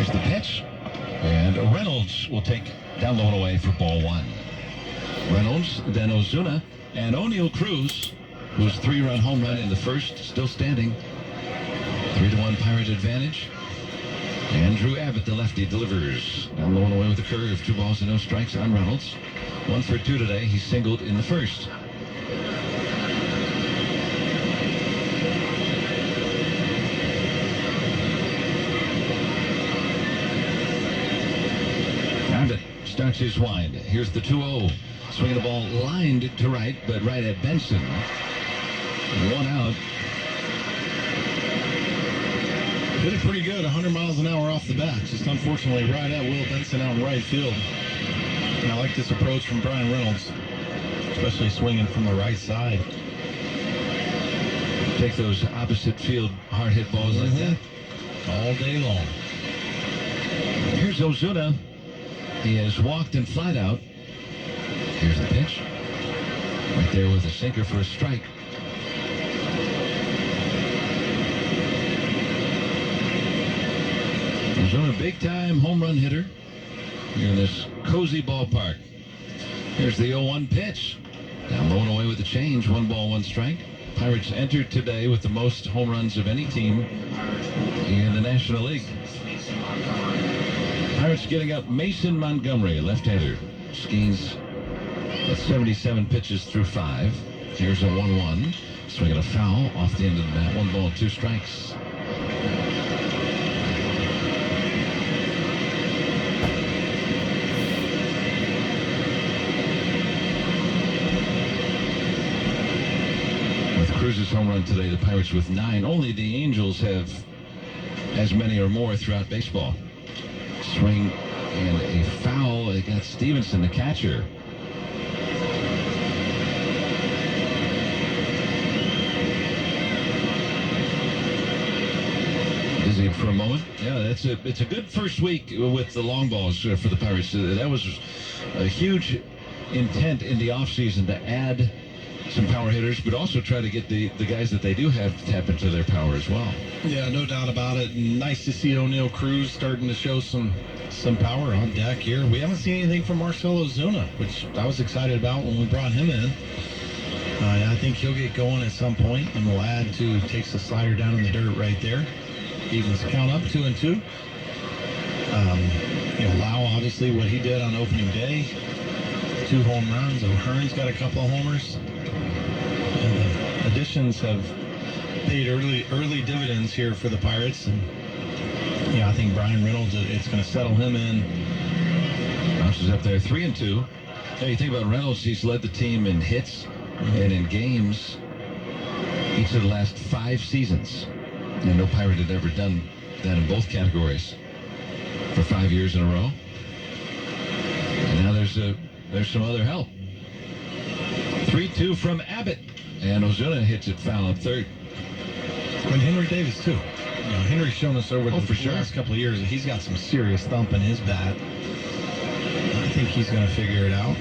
Here's the pitch. And Reynolds will take down low and away for ball one. Reynolds, then Ozuna, and O'Neill Cruz, whose 3-run home run in the first, still standing. 3-1 Pirate advantage. Andrew Abbott, the lefty, delivers. Down low and away with a curve. 2 balls and no strikes on Reynolds. 1 for 2 today. He singled in the first. Abbott starts his wind. Here's the 2-0. Swinging the ball lined to right, but right at Benson. 1 out. Hit it pretty good, 100 miles an hour off the bat. Just unfortunately right at Will Benson out in right field. And I like this approach from Brian Reynolds, especially swinging from the right side. Take those opposite field hard hit balls like that all day long. Here's Ozuna. He has walked and flied out. Here's the pitch. Right there with a sinker for a strike. Ozuna, big-time home run hitter here in this cozy ballpark. Here's the 0-1 pitch. Down low and away with the change. 1 ball, 1 strike. Pirates entered today with the most home runs of any team in the National League. Pirates getting up Mason Montgomery, a left-hander. Skeens at 77 pitches through 5. Here's a 1-1. Swinging a foul off the end of the bat. 1 ball, 2 strikes. Cruz's home run today, the Pirates with 9. Only the Angels have as many or more throughout baseball. Swing and a foul. They got Stevenson, the catcher. Busy for a moment. Yeah, it's a good first week with the long balls for the Pirates. That was a huge intent in the offseason to add some power hitters, but also try to get the guys that they do have to tap into their power as well. Yeah, no doubt about it. Nice to see O'Neill Cruz starting to show some power on deck here. We haven't seen anything from Marcell Ozuna, which I was excited about when we brought him in. I think he'll get going at some point, and we'll add to, takes the slider down in the dirt right there. Evens the count up 2-2. Lau, obviously, what he did on opening day. 2 home runs. O'Hearn's got a couple of homers. And the additions have paid early dividends here for the Pirates. And I think Brian Reynolds, it's going to settle him in. Bounces up there, 3-2. Hey, you think about Reynolds, he's led the team in hits and in games each of the last 5 seasons. And no Pirate had ever done that in both categories for 5 years in a row. And now there's some other help. 3-2 from Abbott. And Ozuna hits it foul at third. And Henry Davis, too. Henry's shown us over the last couple of years that he's got some serious thump in his bat. I think he's going to figure it out.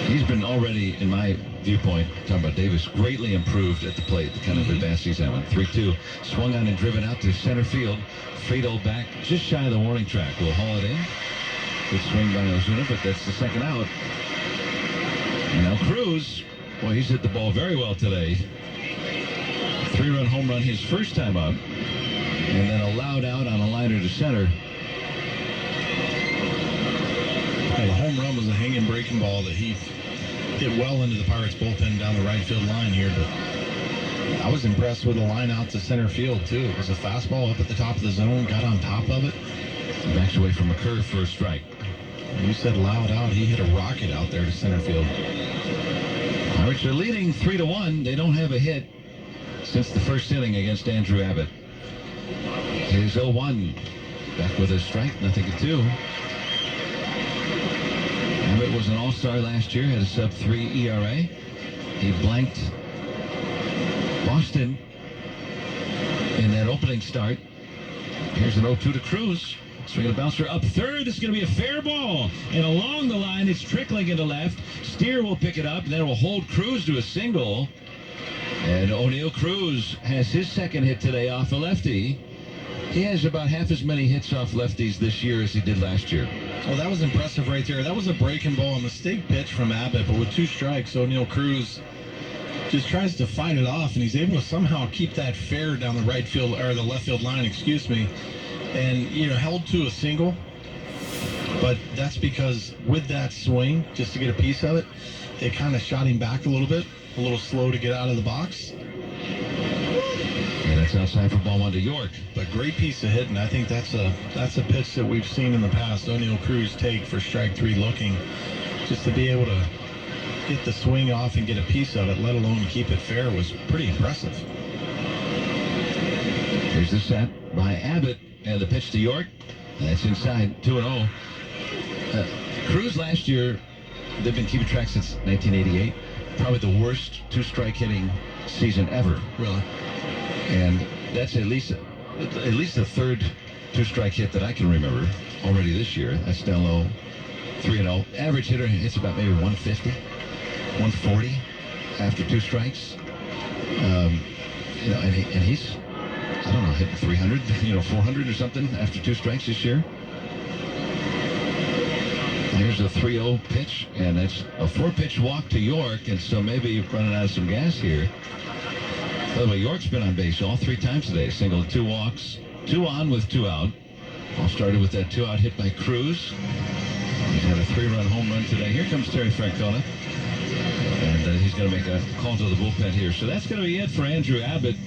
He's been already, in my viewpoint, talking about Davis, greatly improved at the plate, the kind of advance he's having. 3-2. Swung on and driven out to center field. Friedel back just shy of the warning track. Will haul it in. Good swing by Ozuna, but that's the second out. And now Cruz, boy, he's hit the ball very well today. 3-run home run his first time up. And then allowed out on a liner to center. The home run was a hanging breaking ball that he hit well into the Pirates bullpen down the right field line here, but I was impressed with the line out to center field too. It was a fastball up at the top of the zone, got on top of it. Backs away from a curve for a strike. You said loud out, he hit a rocket out there to center field. Pirates are leading 3-1. They don't have a hit since the first inning against Andrew Abbott. Here's 0-1. Back with a strike, 0-2. Abbott was an all-star last year, had a sub-3 ERA. He blanked Boston in that opening start. Here's an 0-2 to Cruz. Swinging a bouncer up third. It's going to be a fair ball. And along the line, it's trickling into left. Steer will pick it up, and then it will hold Cruz to a single. And O'Neal Cruz has his second hit today off a lefty. He has about half as many hits off lefties this year as he did last year. Well, that was impressive right there. That was a breaking ball, a mistake pitch from Abbott, but with 2 strikes, O'Neal Cruz just tries to fight it off, and he's able to somehow keep that fair down the right field, or the left field line, and, held to a single. But that's because with that swing, just to get a piece of it, it kind of shot him back a little bit, a little slow to get out of the box. And that's outside for ball 1 to York. But great piece of hitting. I think that's a pitch that we've seen in the past. O'Neal Cruz take for strike 3 looking, just to be able to get the swing off and get a piece of it, let alone keep it fair, was pretty impressive. Here's the set by Abbott, and the pitch to York. That's inside, 2-0. Cruz last year, they've been keeping track since 1988. Probably the worst 2-strike hitting season ever. Really? And that's at least the third 2-strike hit that I can remember already this year. That's down low, 3-0. Average hitter hits about maybe 150, 140 after 2 strikes. And he's, I don't know, hitting 300, 400 or something after 2 strikes this year. Here's a 3-0 pitch, and it's a 4-pitch walk to York, and so maybe you're running out of some gas here. By the way, York's been on base all 3 times today. Single, 2 walks, 2 on with 2 out. All started with that 2-out hit by Cruz. He's had a 3-run home run today. Here comes Terry Francona. And he's going to make a call to the bullpen here. So that's going to be it for Andrew Abbott.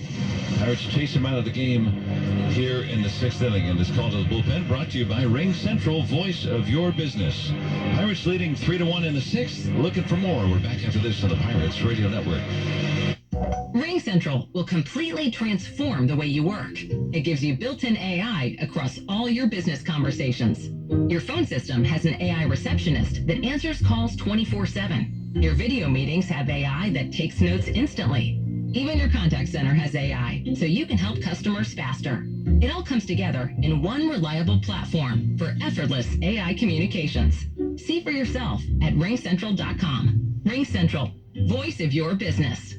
Pirates chase him out of the game here in the 6th inning. And this call to the bullpen brought to you by Ring Central, voice of your business. Pirates leading 3-1 in the 6th. Looking for more. We're back after this on the Pirates Radio Network. Ring Central will completely transform the way you work. It gives you built-in AI across all your business conversations. Your phone system has an AI receptionist that answers calls 24/7. Your video meetings have AI that takes notes instantly. Even your contact center has AI, so you can help customers faster. It all comes together in one reliable platform for effortless AI communications. See for yourself at ringcentral.com. Ring Central, voice of your business.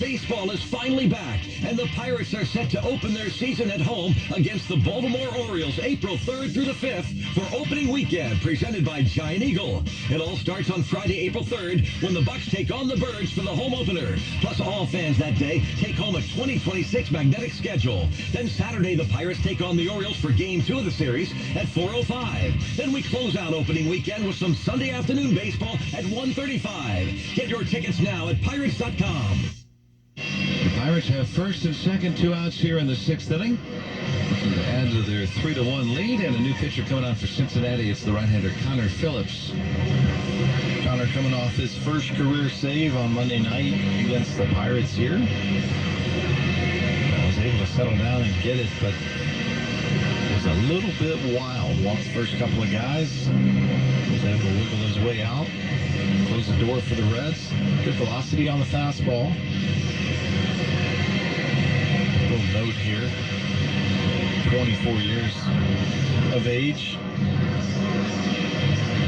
Baseball is finally back, and the Pirates are set to open their season at home against the Baltimore Orioles April 3rd through the 5th for opening weekend, presented by Giant Eagle. It all starts on Friday, April 3rd, when the Bucks take on the Birds for the home opener. Plus, all fans that day take home a 2026 magnetic schedule. Then Saturday, the Pirates take on the Orioles for Game 2 of the series at 4:05. Then we close out opening weekend with some Sunday afternoon baseball at 1:35. Get your tickets now at Pirates.com. The Pirates have first and second 2 outs here in the 6th inning. Looking to add to their 3-1 lead, and a new pitcher coming out for Cincinnati. It's the right-hander Connor Phillips. Connor coming off his first career save on Monday night against the Pirates here. I was able to settle down and get it, but it was a little bit wild. Walked the first couple of guys. Was able to wiggle his way out. Close the door for the Reds. Good velocity on the fastball. Little note here. 24 years of age.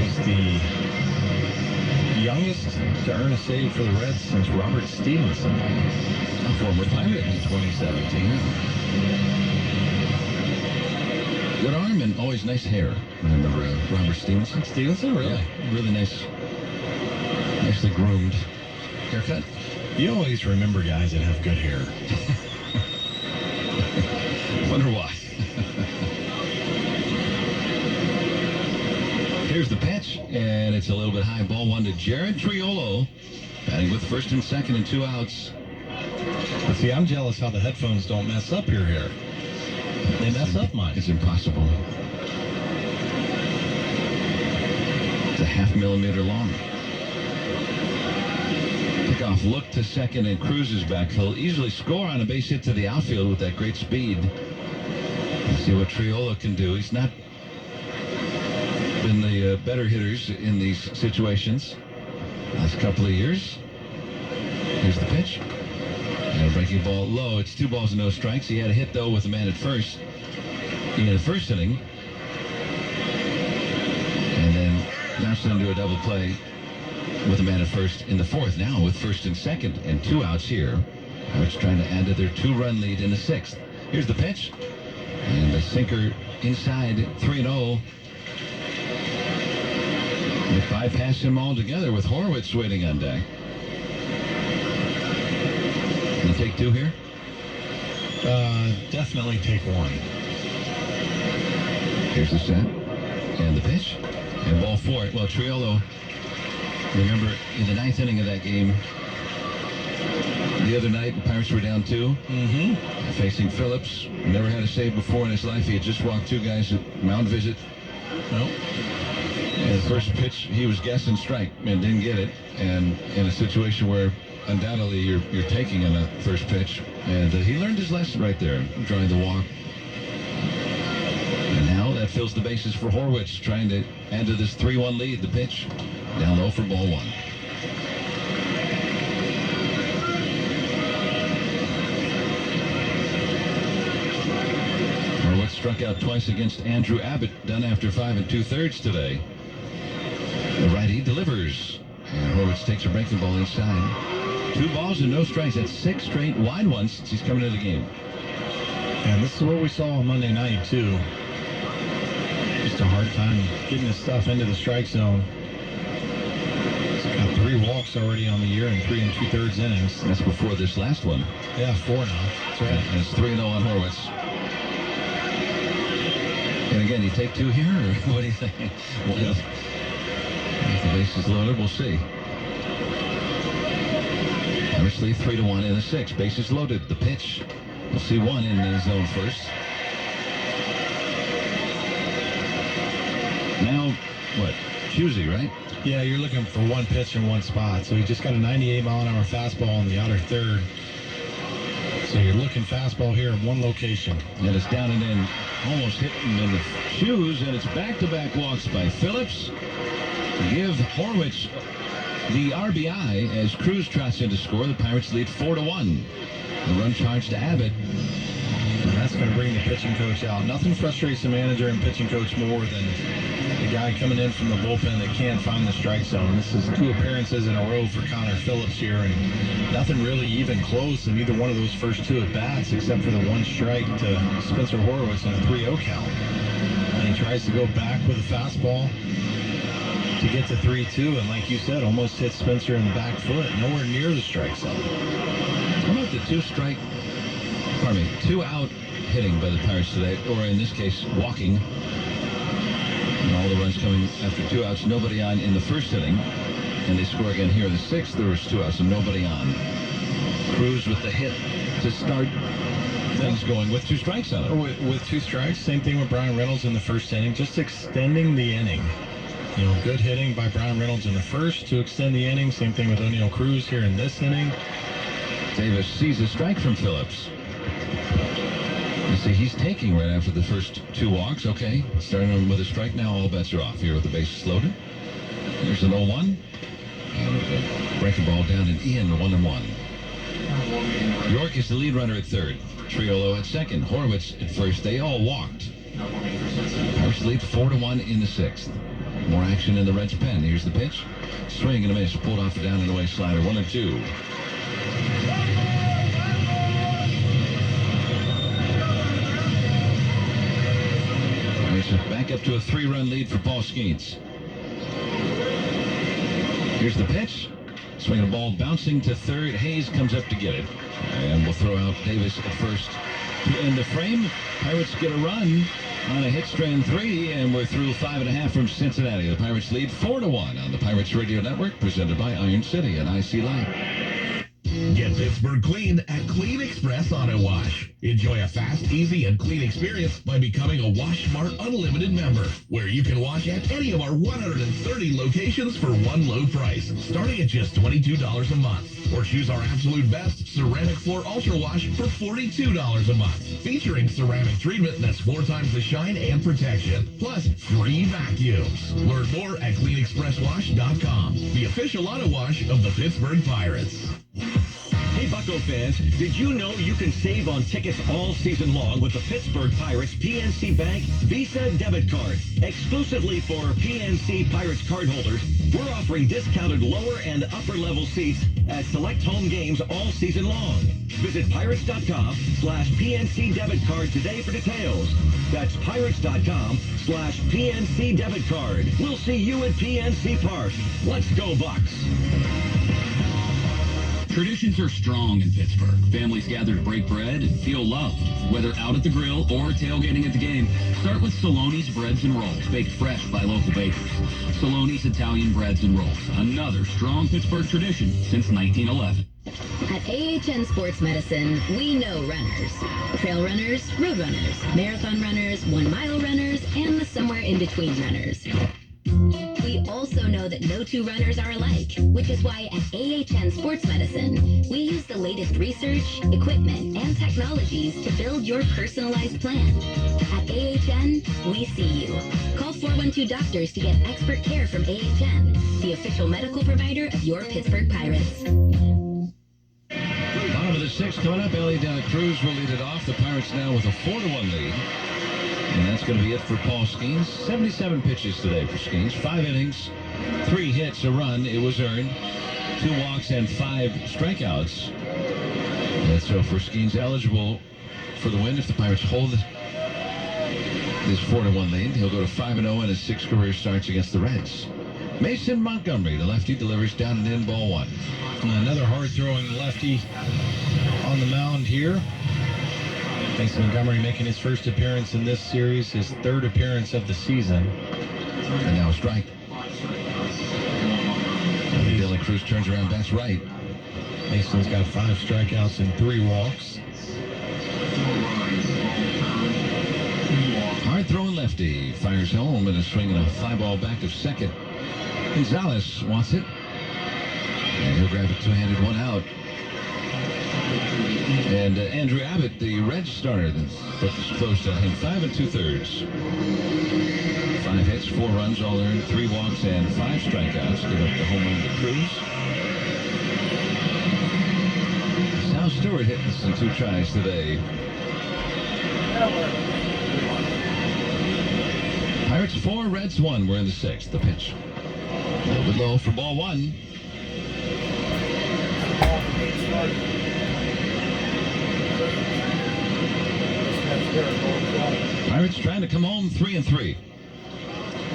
Was the youngest to earn a save for the Reds since Robert Stevenson, A former Pirate in 2017. Good arm and always nice hair. I remember Robert Stevenson. Stevenson, really? Yeah, really nice. Nicely groomed haircut. You always remember guys that have good hair. Wonder why. Here's the pitch, and it's a little bit high. Ball 1 to Jared Triolo, batting with first and second and 2 outs. But see, I'm jealous how the headphones don't mess up your hair. They mess up mine. It's impossible. It's a ½ millimeter long. Kickoff look to second, and Cruz is back. He'll easily score on a base hit to the outfield with that great speed. Let's see what Triolo can do. He's not been the better hitters in these situations last couple of years. Here's the pitch. And a breaking ball low. It's 2 balls and no strikes. He had a hit, though, with a man at first in the first inning. And then bounced into a double play with a man at first in the 4th. Now with first and second and 2 outs here. Pirates trying to add to their 2-run lead in the 6th. Here's the pitch. And the sinker inside 3-0. They bypass him altogether with Horwitz waiting on deck. You take 2 here? Definitely take 1. Here's the set. And the pitch. And ball 4. Well, Triolo, remember, in the 9th inning of that game, the other night, the Pirates were down 2. Facing Phillips. Never had a save before in his life. He had just walked 2 guys at mound visit. Nope. And the first pitch, he was guessing strike and didn't get it. And in a situation where undoubtedly you're taking on the first pitch. And he learned his lesson right there, drawing the walk. And now that fills the bases for Horwitz, trying to add to this 3-1 lead. The pitch, down low for ball 1. Horwitz struck out twice against Andrew Abbott, done after 5 2/3 today. The righty delivers. And Horwitz takes a breaking ball inside. 2 balls and no strikes. That's 6 straight wide ones since he's coming into the game. And this is what we saw on Monday night, too. Just a hard time getting his stuff into the strike zone. He's got 3 walks already on the year in 3 2/3 innings. That's before this last one. Yeah, 4 now. That's right. And it's 3-0 on Horwitz. And again, you take 2 here, or what do you think? Well, Yep. If the base is loaded, we'll see. Pirates lead 3-1 in the 6th. Bases loaded. The pitch. We'll see 1 in the zone first. Now, what? Choosy, right? Yeah, you're looking for 1 pitch in 1 spot. So he just got a 98-mile-an-hour fastball on the outer third. So you're looking fastball here in 1 location. And it's down and in. Almost hit him in the shoes. And it's back-to-back walks by Phillips. Give Horwitz the RBI as Cruz trots in to score. The Pirates lead 4-1. The run charge to Abbott. And that's going to bring the pitching coach out. Nothing frustrates the manager and pitching coach more than the guy coming in from the bullpen that can't find the strike zone. This is 2 appearances in a row for Connor Phillips here, and nothing really even close in either one of those first 2 at-bats except for the 1 strike to Spencer Horwitz in a 3-0 count. And he tries to go back with a fastball to get to 3-2, and like you said, almost hit Spencer in the back foot, nowhere near the strike zone. How about the 2 out hitting by the Pirates today, or in this case, walking. And all the runs coming after 2 outs, nobody on in the first inning. And they score again here in the 6th. There was 2 outs and nobody on. Cruz with the hit to start things going with 2 strikes on it. With 2 strikes, same thing with Brian Reynolds in the first inning, just extending the inning. You know, good hitting by Brian Reynolds in the first to extend the inning. Same thing with O'Neill Cruz here in this inning. Davis sees a strike from Phillips. You see, he's taking right after the first 2 walks. Okay, starting him with a strike now, all bets are off here with the bases loaded. Here's an 0-1. And breaking ball down and in, 1-1. York is the lead runner at third. Triolo at second. Horwitz at first. They all walked. Pirates lead 4-1 in the 6th. More action in the Reds' pen. Here's the pitch. Swing and a miss. Pulled off a down and away slider. 1-2. Back up to a 3-run lead for Paul Skeens. Here's the pitch. Swing a ball bouncing to third. Hayes comes up to get it. And we'll throw out Davis at first to end the frame. Pirates get a run on a hit strand 3, and we're through 5.5 from Cincinnati. The Pirates lead 4-1 on the Pirates Radio Network, presented by Iron City and IC Light. Get Pittsburgh clean at Clean Express Auto Wash. Enjoy a fast, easy, and clean experience by becoming a Wash Smart Unlimited member, where you can wash at any of our 130 locations for one low price, starting at just $22 a month. Or choose our absolute best Ceramic Floor Ultra Wash for $42 a month, featuring ceramic treatment that's 4 times the shine and protection, plus free vacuums. Learn more at cleanexpresswash.com, the official auto wash of the Pittsburgh Pirates. Hey, Bucco fans, did you know you can save on tickets all season long with the Pittsburgh Pirates PNC Bank Visa Debit Card? Exclusively for PNC Pirates cardholders, We're offering discounted lower and upper level seats at select home games all season long. Visit pirates.com/PNC debit card today for details. That's pirates.com/PNC debit card. We'll see you at PNC Park. Let's go Bucks. Traditions are strong in Pittsburgh. Families gather to break bread and feel loved. Whether out at the grill or tailgating at the game, start with Saloni's Breads and Rolls, baked fresh by local bakers. Saloni's Italian Breads and Rolls, another strong Pittsburgh tradition since 1911. At AHN Sports Medicine, we know runners. Trail runners, road runners, marathon runners, 1 mile runners, and the somewhere in between runners. We also know that no two runners are alike, which is why at AHN Sports Medicine, we use the latest research, equipment, and technologies to build your personalized plan. At AHN, we see you. Call 412-DOCTORS to get expert care from AHN, the official medical provider of your Pittsburgh Pirates. Bottom of the 6th coming up. Ellie down at Cruz will lead it off. The Pirates now with a 4-1 lead. And that's going to be it for Paul Skeens. 77 pitches today for Skeens. 5 innings, 3 hits, a run. It was earned. 2 walks and 5 strikeouts. And so for Skeens, eligible for the win if the Pirates hold this 4-1 lead. He'll go to 5-0 in his 6 career starts against the Reds. Mason Montgomery, the lefty, delivers down and in, ball 1. Another hard-throwing lefty on the mound here. Mason Montgomery making his first appearance in this series, his 3rd appearance of the season. And now a strike. Dylan Cruz turns around, bats right. Mason's got 5 strikeouts and 3 walks. Hard-throwing lefty fires home and is swinging a fly ball back of second. Gonzalez wants it. And he'll grab it two-handed, 1 out. And Andrew Abbott, the Reds starter, that's close to him, 5 2/3. 5 hits, 4 runs, all earned, 3 walks and 5 strikeouts. Give up the home run to Cruz. Sal Stewart hitting some 2 tries today. Pirates 4, Reds 1. We're in the 6th. The pitch. A little bit low for ball 1. Pirates trying to come home 3-3.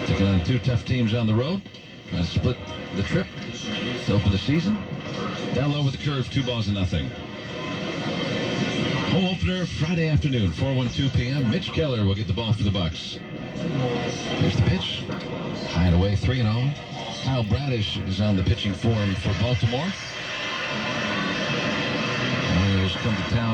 Taking on 2 tough teams on the road. Trying to split the trip to open the season. Down low with the curve, 2-0. Home opener Friday afternoon, 4:12 p.m. Mitch Keller will get the ball for the Bucks. Here's the pitch. High and away, 3-0. Kyle Bradish is on the pitching form for Baltimore. Orioles come to town